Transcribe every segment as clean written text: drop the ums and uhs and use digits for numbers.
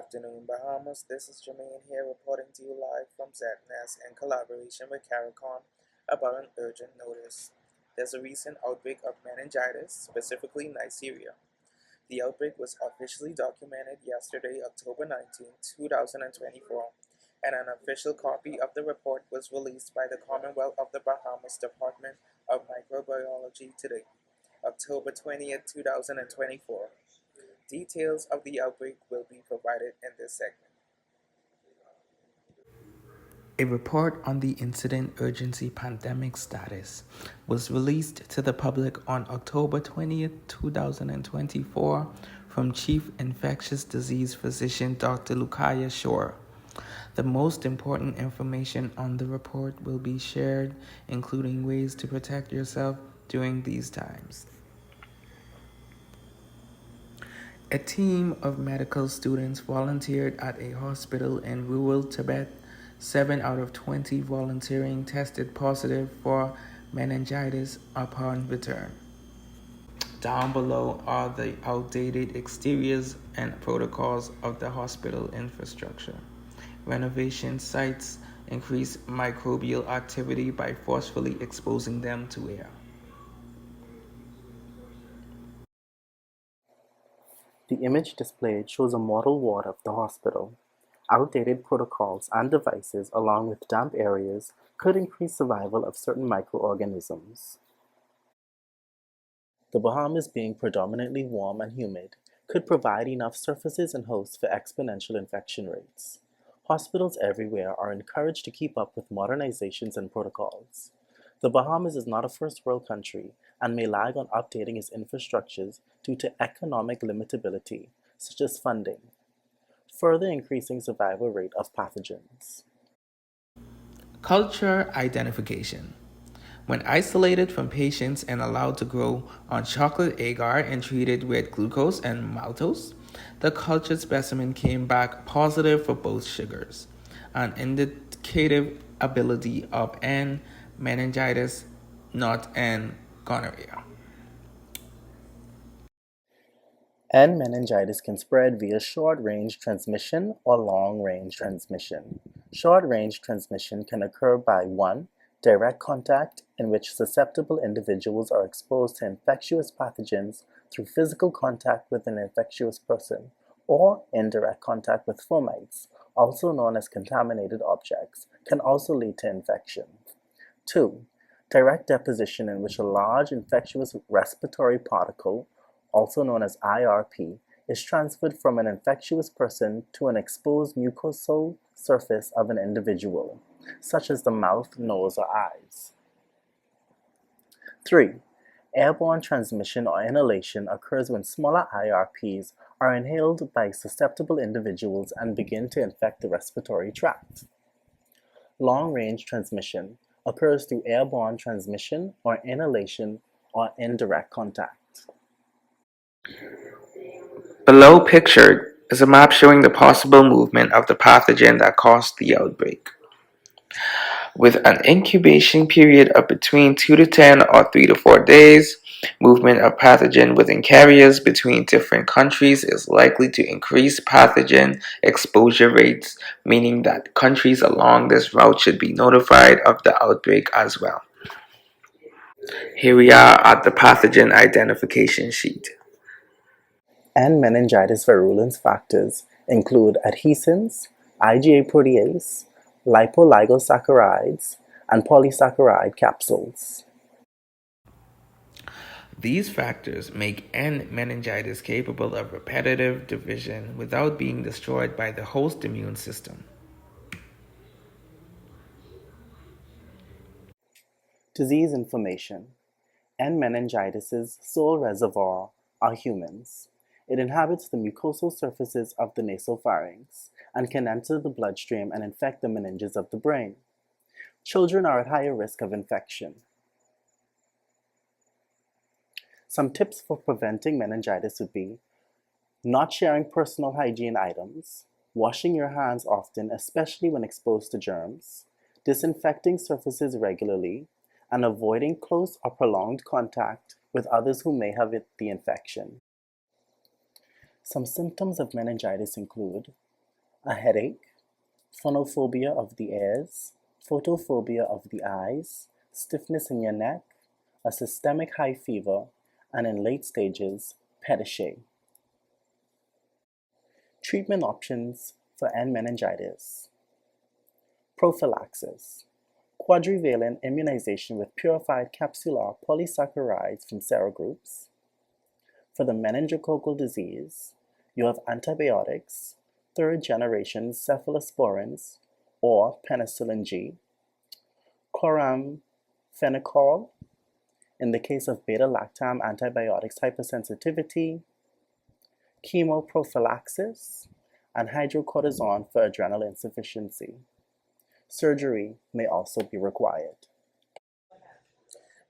afternoon, Bahamas. This is Jermaine here reporting to you live from ZNES in collaboration with CARICOM about an urgent notice. There's a recent outbreak of meningitis, specifically Neisseria. The outbreak was officially documented yesterday, October 19, 2024, and an official copy of the report was released by the Commonwealth of the Bahamas Department of Microbiology today, October 20th, 2024. Details of the outbreak will be provided in this segment. A report on the incident urgency pandemic status was released to the public on October 20th, 2024 from Chief Infectious Disease Physician Dr. Lukaya Shore. The most important information on the report will be shared, including ways to protect yourself during these times. A team of medical students volunteered at a hospital in rural Tibet. 7 out of 20 volunteering tested positive for meningitis upon return. Down below are the outdated exteriors and protocols of the hospital infrastructure. Renovation sites increase microbial activity by forcefully exposing them to air. The image displayed shows a model ward of the hospital. Outdated protocols and devices, along with damp areas, could increase survival of certain microorganisms. The Bahamas, being predominantly warm and humid, could provide enough surfaces and hosts for exponential infection rates. Hospitals everywhere are encouraged to keep up with modernizations and protocols. The Bahamas is not a first world country and may lag on updating its infrastructures due to economic limitability, such as funding, further increasing survival rate of pathogens. Culture identification. When isolated from patients and allowed to grow on chocolate agar and treated with glucose and maltose, the cultured specimen came back positive for both sugars, an indicative ability of N meningitis, not N gonorrhea. And meningitis can spread via short-range transmission or long-range transmission. Short-range transmission can occur by 1. Direct contact, in which susceptible individuals are exposed to infectious pathogens through physical contact with an infectious person, or indirect contact with fomites, also known as contaminated objects, can also lead to infection. 2. Direct deposition, in which a large infectious respiratory particle, also known as IRP, is transferred from an infectious person to an exposed mucosal surface of an individual, such as the mouth, nose, or eyes. 3. Airborne transmission or inhalation occurs when smaller IRPs are inhaled by susceptible individuals and begin to infect the respiratory tract. Long-range transmission occurs through airborne transmission or inhalation or indirect contact. Below pictured is a map showing the possible movement of the pathogen that caused the outbreak. With an incubation period of between 2 to 10 or 3 to 4 days, movement of pathogen within carriers between different countries is likely to increase pathogen exposure rates, meaning that countries along this route should be notified of the outbreak as well. Here we are at the pathogen identification sheet. And meningitis virulence factors include adhesins, IgA protease, lipoligosaccharides, and polysaccharide capsules. These factors make N meningitis capable of repetitive division without being destroyed by the host immune system. Disease information. N meningitis' sole reservoir are humans. It inhabits the mucosal surfaces of the nasopharynx and can enter the bloodstream and infect the meninges of the brain. Children are at higher risk of infection. Some tips for preventing meningitis would be not sharing personal hygiene items, washing your hands often, especially when exposed to germs, disinfecting surfaces regularly, and avoiding close or prolonged contact with others who may have the infection. Some symptoms of meningitis include a headache, phonophobia of the ears, photophobia of the eyes, stiffness in your neck, a systemic high fever, and in late stages, pedichet. Treatment options for N meningitis. Prophylaxis. Quadrivalent immunization with purified capsular polysaccharides from serogroups. For the meningococcal disease, you have antibiotics, third generation cephalosporins or penicillin G, chloramphenicol in the case of beta-lactam antibiotics hypersensitivity, chemoprophylaxis, and hydrocortisone for adrenal insufficiency. Surgery may also be required.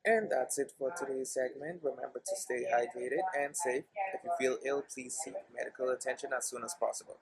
And that's it for today's segment. Remember to stay hydrated and safe. If you feel ill, please seek medical attention as soon as possible.